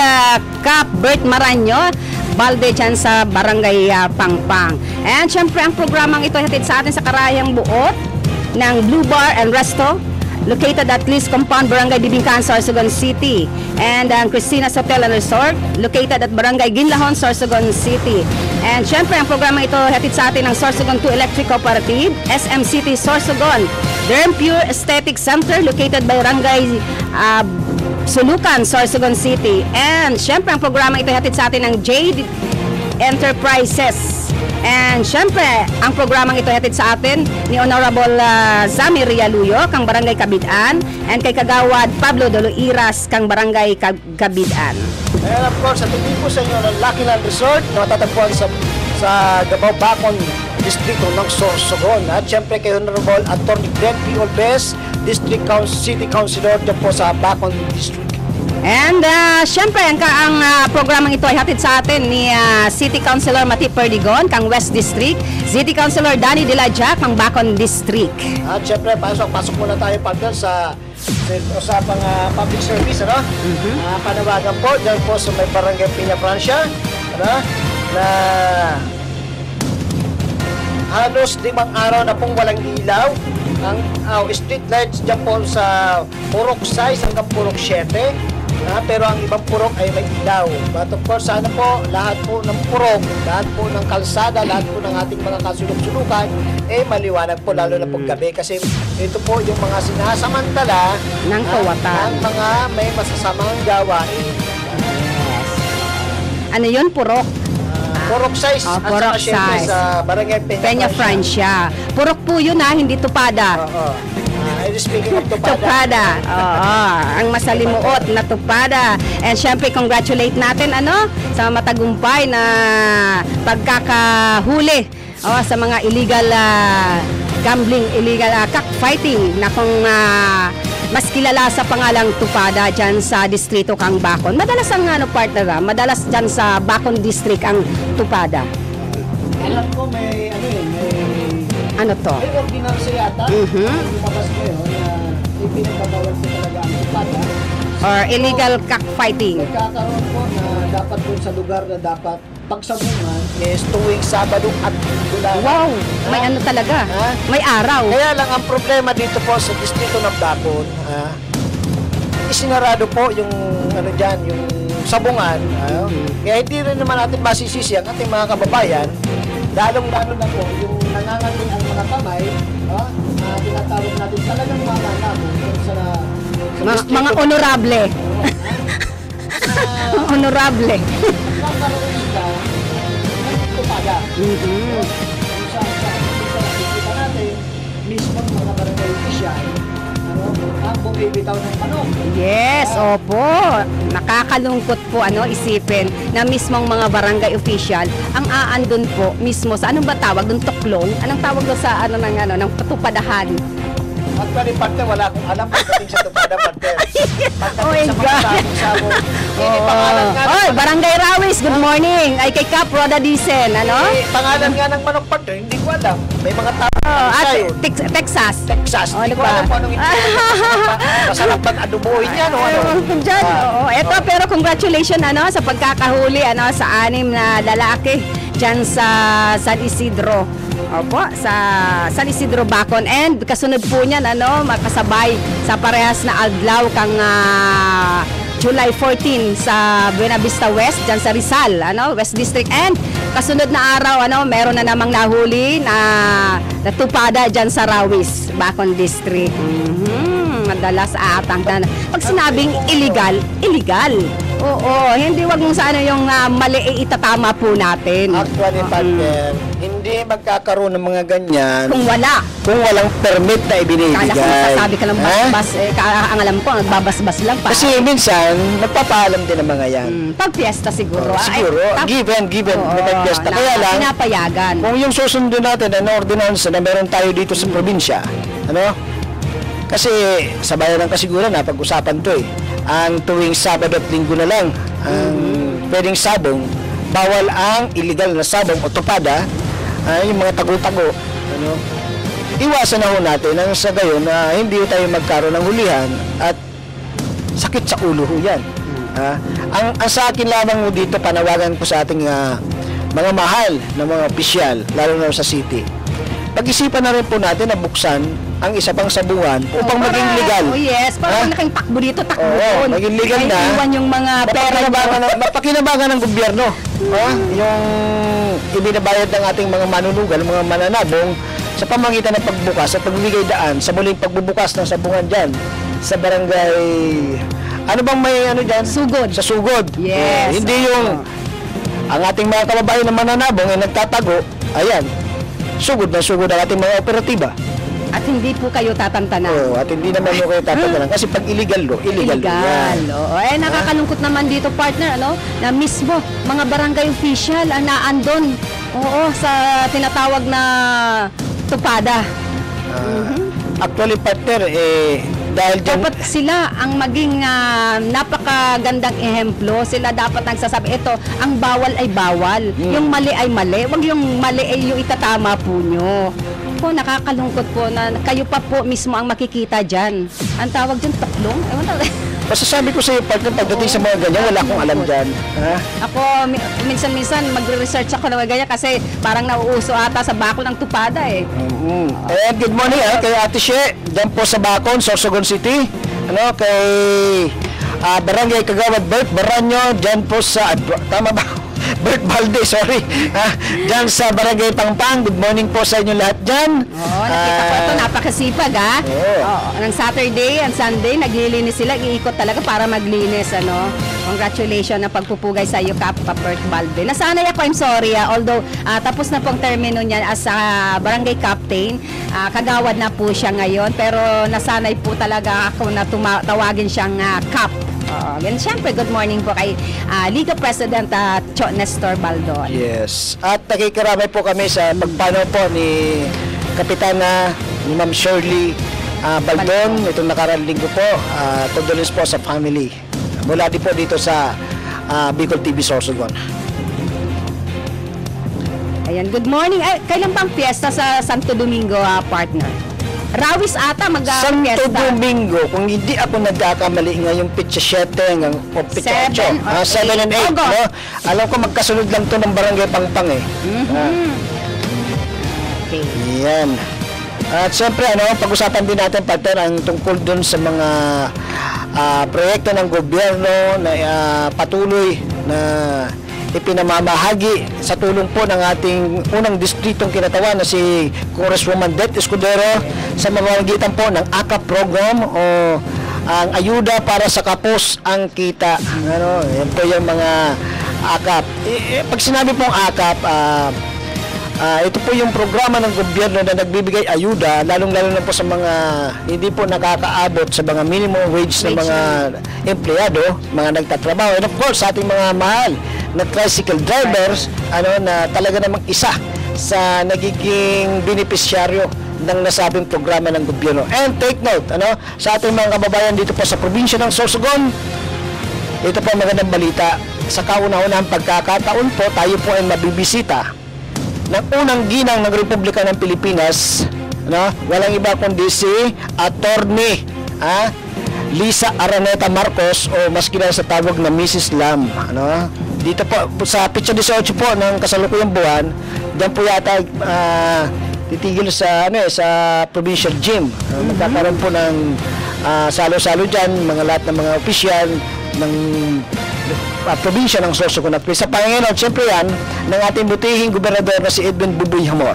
Cap Bert Maranyo Balde dyan sa Barangay Pangpang. And syempre ang programang ito hatid sa atin sa Karayang Buot ng Blue Bar and Resto, located at Liz Compound, Barangay Bibingkaan, Sorsogon City. And ang Christina's Hotel and Resort, located at Barangay Ginlahon, Sorsogon City. And syempre ang programang ito hatid sa atin ng Sorsogon 2 Electric Cooperative, SM City Sorsogon, Derm Pure Aesthetic Center, located by Barangay Sulukan, Sorsogon City. And syempre ang programa ito hatid sa atin ng Jade Enterprises. And syempre ang programang ito hatid sa atin ni Honorable Zami Rialuyo kang Barangay Kabidaan, and kay Kagawad Pablo Doloiras kang Barangay Kabidaan. And of course, at hindi po sa inyo ng Lucky Land Resort na matatagpuan sa Davao Bacon Distrito ng Sorsogon. At syempre kay Honorable Atty. Glenn P. Olves, City Councilor dyan po sa Bacon District. And syempre ang programang ito ay hatid sa atin ni City Councilor Mati Perdigon kang West District, City Councilor Danny Diladja kang Bacon District. At syempre pasok muna tayo partner sa usapang public service, ano? Panawagan po dyan po sa may Barangay Piña Francia, ano? Na halos 5 araw na pong walang ilaw ang street lights dyan po sa Purok 6 hanggang Purok 7, pero ang ibang purok ay may ilaw. But of course, sana po lahat po ng purok, lahat po ng kalsada, lahat po ng ating mga kasulok-sulukan maliwanag po, lalo na po gabi, kasi ito po yung mga sinasamantala ng kawatan, ng mga may masasamang gawain. Ano yun, purok? Purok 6 at Purok saka syempre 6 sa Barangay Peña Francia. Purok po yun hindi tupada. Speaking of tupada. Tupada. Ang masalimuot na tupada. And syempre congratulate natin sa matagumpay na pagkakahuli sa mga illegal gambling, illegal cockfighting na kung mas kilala sa pangalang tupada dyan sa distrito kang Bacon. Madalas ang partner, madalas dyan sa Bacon District ang tupada. Alam ko may ano to? May ordinansa yata. Lumabas ngayon na ipinagbabawal po talaga ang tupada. Or illegal cockfighting. Nagkakaroon po na dapat po sa lugar na dapat pagsabungan is tuwing Sabado at Linggo lang. Wow! May talaga. May araw. Kaya lang ang problema dito po sa distrito ng Bacon, isinarado po yung dyan, yung sabungan. Kaya hindi rin naman natin masisisi ang ating mga kababayan, lalong-lalo na po yung nangangaling ang mga kamay, tinatawag natin talagang mga nanamo sa mga honorable. Honorable. Nagkakaroon sila ng tupada. Sa nakikita natin, mismo mga barangay official, ang bumibitaw ng manok. Yes, opo. Nakakalungkot po isipin na mismong mga barangay official ang aandun po mismo sa anong ba tawag doon, tuklong? Anong tawag doon sa ng patupadahan? Actually, partner, wala akong alam pagdating sa tupada, partner. Oh my God. Pangalan nga Oy, Barangay Rawis, good morning. Ay kay Cap Roda Dicen, ano? pangalan nga ng manok, partner, hindi ko alam. May mga tao Texas. Texas. Oh, Hindi ko diba? alam kung anong ito. Masarap bang adubuhin yan o ano? Diyan, oo. Eto, pero congratulations ano, sa pagkakahuli ano, sa 6 na lalaki dyan sa San Isidro. Opo, sa San Isidro Bacon. And kasunod po niyan, ano, makasabay sa parehas na adlaw kang July 14 sa Buena Vista West, dyan sa Rizal, ano, West District. And kasunod na araw, ano, meron na namang nahuli na tupada dyan sa Rawis, Bacon District. Madalas aatang na. Pag sinabing illegal, illegal. Oo, hindi wag mong sa ano yung mali itatama po natin. Actually, partner, hindi magkakaroon ng mga ganyan Kung wala. kung walang permit na ibinibigay. Kala ko magsasabi ka ng basbas, ang alam ko, nagbabasbas lang pa. Kasi minsan, nagpapaalam din ang mga yan. Pag piyesta siguro. Siguro, given, Oo, may piyesta. na Kaya lang, pinapayagan. kung yung susundo natin na ordinansa na meron tayo dito sa probinsya, ano? Kasi sa bayan ng Kasiguran, napag-usapan to eh. Ang tuwing Sabado at Linggo na lang, ang pwedeng sabong, bawal ang illegal na sabong o tupada, yung mga tago-tago, ano? Iwasan na ho natin nang sa gayon na hindi tayo magkaroon ng hulihan at sakit sa ulo ho yan. Ang sa akin lamang ho dito, panawagan ko sa ating mga mahal na mga opisyal, lalo na sa city. Pag-isipan na rin po natin na buksan ang isa pang sabungan upang maging legal. Oh yes, parang malaking takbo dito, takbo doon. Maging legal na. Iwan yung mga pera. Mapakinabangan ng gobyerno. Yung ibinabayad ng ating mga manunugal, mga mananabong, sa pamamagitan ng pagbukas at pagbibigay daan sa muling pagbubukas ng sabungan dyan sa barangay, ano bang may ano dyan? Sugod. Sa Sugod. Yes. Hindi yung ang ating mga kababayan na mananabong ay nagtatago, ayan, sugod na sugod ang ating mga operatiba. At hindi po kayo tatantanan. At hindi naman mo kayo tatantanan kasi pag illegal illegal. Oo. Nakakalungkot naman dito, partner, ano, na mismo mga barangay official ang naandon. Oo, sa tinatawag na tupada. Actually, partner, dahil dyan, Dapat sila ang maging napakagandang ehemplo. Sila dapat nagsasabi, ito, ang bawal ay bawal. Yung mali ay mali. Huwag yung mali ay yung itatama po nyo. Po, nakakalungkot po na kayo pa po mismo ang makikita dyan. Ang tawag dyan, toklong? Ewan na. masasabi ko sa iyo, partner, pagdating sa mga ganyan, wala akong alam dyan. Ako, minsan-minsan magre-research ako na ganyan kasi parang nauuso ata sa bako ng tupada eh. And good morning kay Ate She, dyan po sa Bacon, Sorsogon City. Ano, kay Barangay Kagawad Bert Baranyo, dyan po sa, tama ba? Bert Balde, sorry. Dyan sa Barangay Pangpang, good morning po sa inyo lahat dyan. Oo, nakita ko ito, napakasipag Ng Saturday and Sunday, naglilinis sila, iikot talaga para maglinis, ano. Congratulations na pagpupugay sa iyo, Kap Bert Balde. Nasanay ako, I'm sorry, although tapos na pong termino niya as barangay captain, kagawad na po siya ngayon, pero nasanay po talaga ako na tawagin siyang Kap. And syempre, good morning po kay Liga President Cho Nestor Baldon. Yes. At nakikiramay po kami sa pagpanaw po ni Kapitana, ni Ma'am Shirley Baldon. Itong nakarang linggo po. Condolence po sa family. Mula din po dito sa Bicol TV Sorsogon. Ayan, good morning. Kailan bang piyesta sa Santo Domingo, partner? Rawis ata mag-piyesta. Santo Domingo, kung hindi ako nagkakamali ngayong pitsa 7 hanggang 7 and 8. No? Alam ko magkasunod lang to ng Barangay Pangpang eh. Okay. Yan. At siyempre, pag-usapan din natin, partner, ang tungkol dun sa mga proyekto ng gobyerno na patuloy na ipinamamahagi sa tulong po ng ating unang distritong kinatawan na si Congresswoman Det Escudero sa mamamagitan po ng AKAP program o ang ayuda para sa kapos ang kita. Yan po yung mga AKAP. Pag sinabi pong AKAP, ito po yung programa ng gobyerno na nagbibigay ayuda, lalong-lalo na po sa mga hindi po nakakaabot sa mga minimum wage na mga empleyado, mga nagtatrabaho. And of course, sa ating mga mahal na tricycle drivers, na talaga namang isa sa nagiging beneficiaryo ng nasabing programa ng gobyerno. And take note, sa ating mga kababayan dito po sa probinsya ng Sorsogon, ito po magandang balita. Sa kauna-unahang pagkakataon po, tayo po ay mabibisita ng unang ginang ng Republika ng Pilipinas, walang iba kundi si Attorney Lisa Araneta Marcos, o mas kilala sa tawag na Mrs. Lam. Dito po sa Pitsa 18 po ng kasalukuyang buwan, diyan po yata titigil sa provincial gym. Magkakaroon po ng salo-salo diyan, lahat ng mga opisyal ng probinsya ng Sorsogon. At sa Panginoon, siyempre yan, ng ating butihing gobernador na si Edwin Buboy Hamor.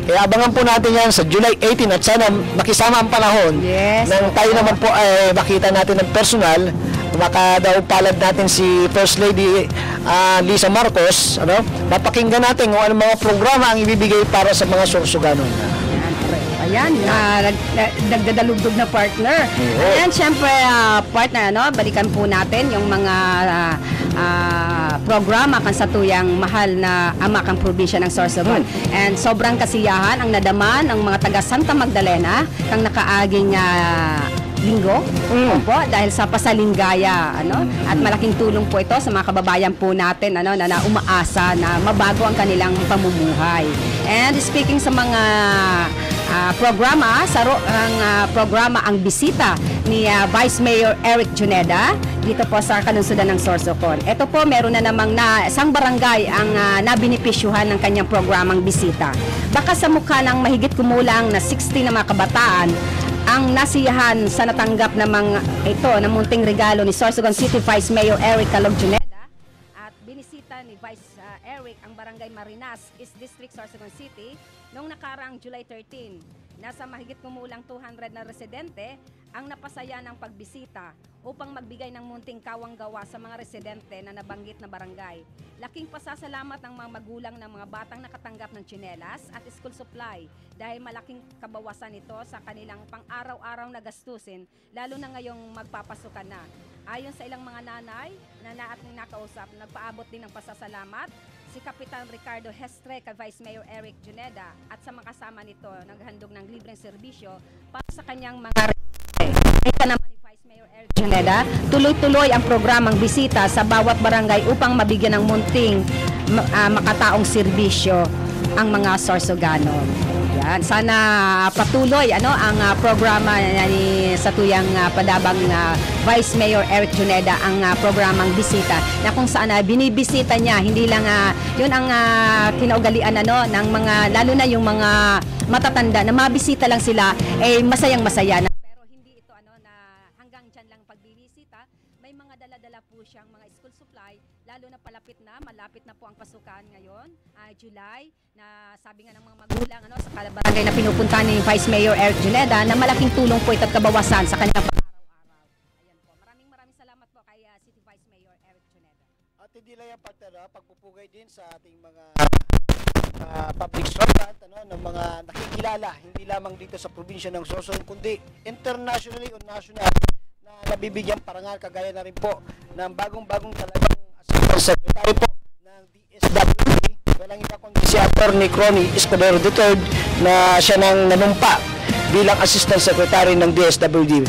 Abangan po natin yan sa July 18 at sana makisama ang panahon nang tayo naman po ay makita natin ng personal, makadaw palad natin si First Lady Lisa Marcos, mapakinggan natin kung anong mga programa ang ibibigay para sa mga Sorsoganon. Ayan, nagdadalugdog na partner. Ayan, syempre, partner, balikan po natin yung mga programa kan sa tuyang mahal na amakang probinsya ng Sorsogon. And sobrang kasiyahan ang nadama ng mga taga Santa Magdalena kang nakaaging linggo po dahil sa pasalingaya at malaking tulong po ito sa mga kababayan po natin na umaasa na mabago ang kanilang pamumuhay. And speaking sa mga programa, programa ang bisita ni Vice Mayor Eric Juneda dito po sa kanunsudan ng Sorsogon. Ito po, meron na namang isang barangay ang nabinipisyuhan ng kanyang programang bisita. Baka sa mukha ng mahigit kumulang na 60 na mga kabataan ang nasiyahan sa natanggap ng ng munting regalo ni Sorsogon City Vice Mayor Eric Calog Juneda, at binisita ni Vice Eric ang Barangay Marinas, East District, Sorsogon City noong nakaraang July 13. Nasa mahigit kumulang 200 na residente ang napasaya ng pagbisita upang magbigay ng munting kawang-gawa sa mga residente na nabanggit na barangay. Laking pasasalamat ng mga magulang ng mga batang nakatanggap ng tsinelas at school supply dahil malaking kabawasan ito sa kanilang pang-araw-araw na gastusin, lalo na ngayong magpapasukan na. Ayon sa ilang mga nanay na ating nakausap, nagpaabot din ng pasasalamat si Kapitan Ricardo Hestre kay Vice Mayor Eric Juneda at sa mga kasama nito naghandog ng libreng serbisyo para sa kanyang mga ito naman ni Vice Mayor Eric Juneda, tuloy-tuloy ang programang bisita sa bawat barangay upang mabigyan ng munting makataong serbisyo ang mga Sorsogano. Yan, sana patuloy ang programa ni sa tuyang padabang Vice Mayor Eric Juneda, ang programang bisita na kung saan binibisita niya, hindi lang yun ang kinaugalian ng mga, lalo na yung mga matatanda na mabisita lang sila masayang-masaya na. May mga dala-dala po siyang mga school supply, lalo na malapit na po ang pasukan ngayon, July, na sabi nga ng mga magulang sa barangay na pinupunta ni Vice Mayor Eric Juneda na malaking tulong po ito at kabawasan sa kanilang pang-araw-araw. Ayan po. Maraming salamat po kay City Vice Mayor Eric Juneda. At hindi lang yung pagpupugay din sa ating mga public servant, ng mga nakikilala, hindi lamang dito sa probinsya ng Sorsogon, kundi internationally o national, na nabibigyan parangal, kagaya na rin po ng bagong-bagong talagang Assistant Secretary po ng DSWD, walang iba kundi si Attorney Crony Escudero III, na siya nang nanumpa bilang Assistant Secretary ng DSWD.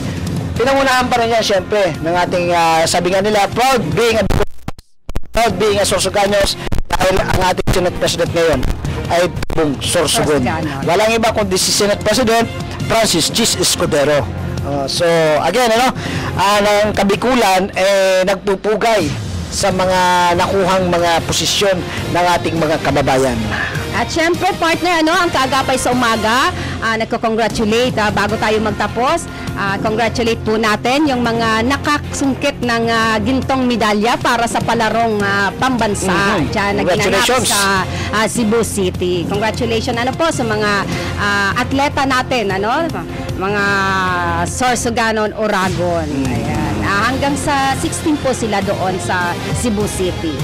Pinangunahan pa rin yan siyempre ng ating, sabi nga nila, proud being a Sorsoganos, dahil ang ating Senate President ngayon ay Bong Sorsogon. Walang iba kundi si Senate President Francis Chis Escudero. So again, ang kabikulan nagpupugay sa mga nakuhang mga posisyon ng ating mga kababayan. At syempre partner, ang kaagapay sa umaga, nagko-congratulate bago tayo magtapos. Congratulate po natin yung mga nakasungkit ng gintong medalya para sa palarong pambansa na ginanap sa Cebu City. Congratulations po sa mga atleta natin, mga Sorsoganon, Oragon. Ayan. Hanggang sa 16 po sila doon sa Cebu City.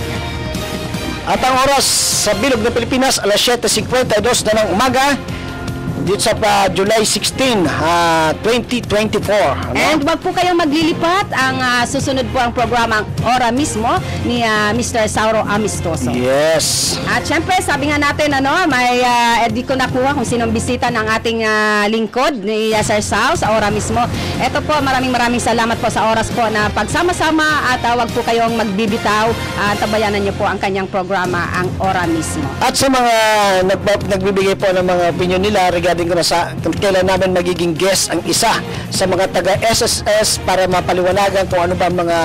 At ang oras sa Bilog ng Pilipinas, alas 7:52 na ng umaga. dito sa July 16, 2024. Ano? And wag po kayong maglilipat. Ang susunod po ang programang Ora mismo ni Mr. Sauro Amistoso. Yes. At syempre, sabi nga natin, may di ko nakuha kung sinong bisita ng ating lingkod ni Sir Sao sa Ora mismo. Ito po, maraming salamat po sa oras po na pagsama-sama at wag po kayong magbibitaw. Tabayanan niyo po ang kanyang programa, ang Ora mismo. At sa mga nagbibigay po ng mga opinion nila regarding ko na sa kailan namin magiging guest ang isa sa mga taga-SSS para mapaliwanagan kung ano ba mga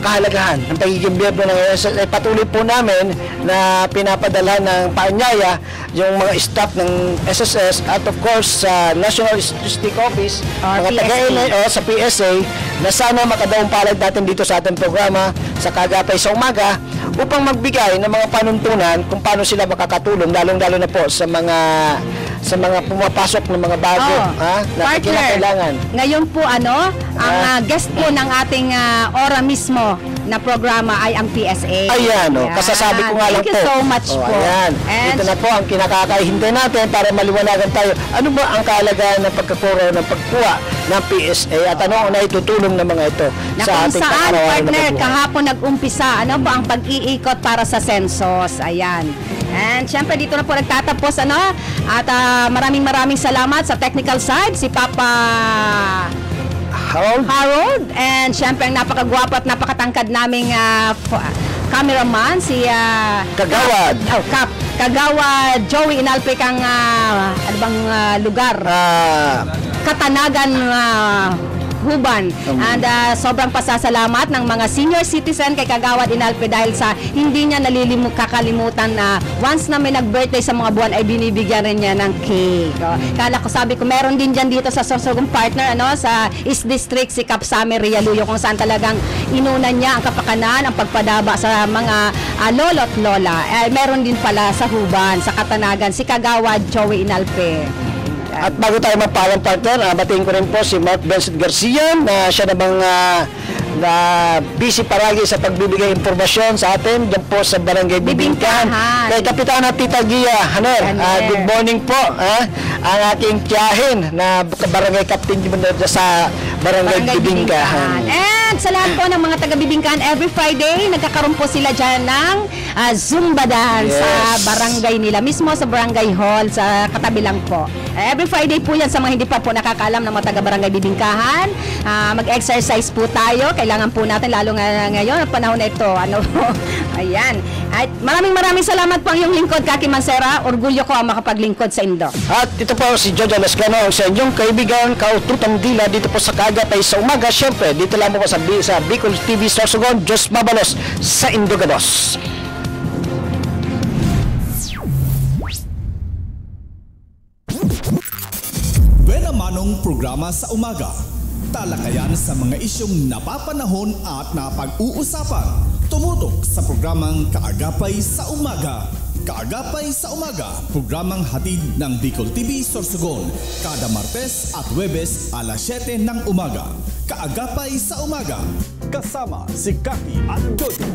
kahalagahan ng pagiging miyembro ng SSS. Patuloy po namin na pinapadala ng paanyaya yung mga staff ng SSS at of course sa National Statistic Office, mga taga sa PSA, na sana makadaong palad natin dito sa ating programa sa Kaagapay sa Umaga upang magbigay ng mga panuntunan kung paano sila makakatulong, lalong-lalo na po sa mga pumapasok ng mga bago na kinakailangan. Ngayon po ang guest po ng ating Ora mismo na programa ay ang PSA. Ayan, kasasabi ko nga lang po. Thank you so much po. Ayan. And ito na po ang kinakakahintay natin para maliwanagan tayo. Ano ba ang kahalagahan ng pagkakuro ng pagkuha ng PSA at ano ang naitutulong ng mga ito sa ating pang-araw-araw na partner, kahapon nag-umpisa, ano ba ang pag-iikot para sa census. Ayan. And syempre dito na po nagtatapos at maraming salamat sa technical side si Papa Harold, and syempre ang napakagwapo at napakatangkad naming cameraman si Kagawad Kagawad Joey Inalpe kang ano bang lugar? Katanagan Huban. And sobrang pasasalamat ng mga senior citizen kay Kagawad Inalpe dahil sa hindi niya kakalimutan na once na may nag-birthday sa mga buwan ay binibigyan rin niya ng cake. Kala ko, sabi ko, meron din dyan dito sa Sorsogon partner, sa East District, si Kapsame Rialuyo, kung saan talagang inunan niya ang kapakanan, ang pagpadaba sa mga lolo at lola. Meron din pala sa Huban, sa Katanagan, si Kagawad Joey Inalpe. At bago tayo magpalang partner, batiin ko rin po si Mark Benson Garcia na siya namang busy paragi sa pagbibigay informasyon sa atin dyan po sa Barangay Bibingkahan. Kay Kapitana Tita Gia Haner, good morning po. Ang aking tiyahin na Barangay Captain sa Barangay Bibingkahan. And sa lahat po ng mga taga-Bibingkahan, every Friday, nagkakaroon po sila dyan ng Zumba dance sa barangay nila, mismo sa Barangay Hall, sa katabi lang po. Every Friday po yan sa mga hindi pa po nakakaalam ng mga taga-Barangay Bibingkahan. Mag-exercise po tayo. Kailangan po natin, lalo ngayon, at panahon na ito. Ayan. At maraming salamat po ang iyong lingkod, Kaki Mansera. Orgulyo ko ang makapaglingkod sa Indo. At ito po si Jojo Lescano, sa inyong kaibigan, kaututang dila dito po sa Kaagapay sa Umaga. Siyempre, dito lang po sa Bicol TV Sorsogon, Diyos Mabalos sa Indogados. Manong programa sa umaga. Talakayan sa mga isyong napapanahon at napag-uusapan. Tumutok sa programang Kaagapay sa Umaga. Kaagapay sa Umaga, programang hatid ng Bicol TV Sorsogon. Kada Martes at Huwebes alas 7 ng umaga. Kaagapay sa Umaga. Kasama si Kaki at Jojo.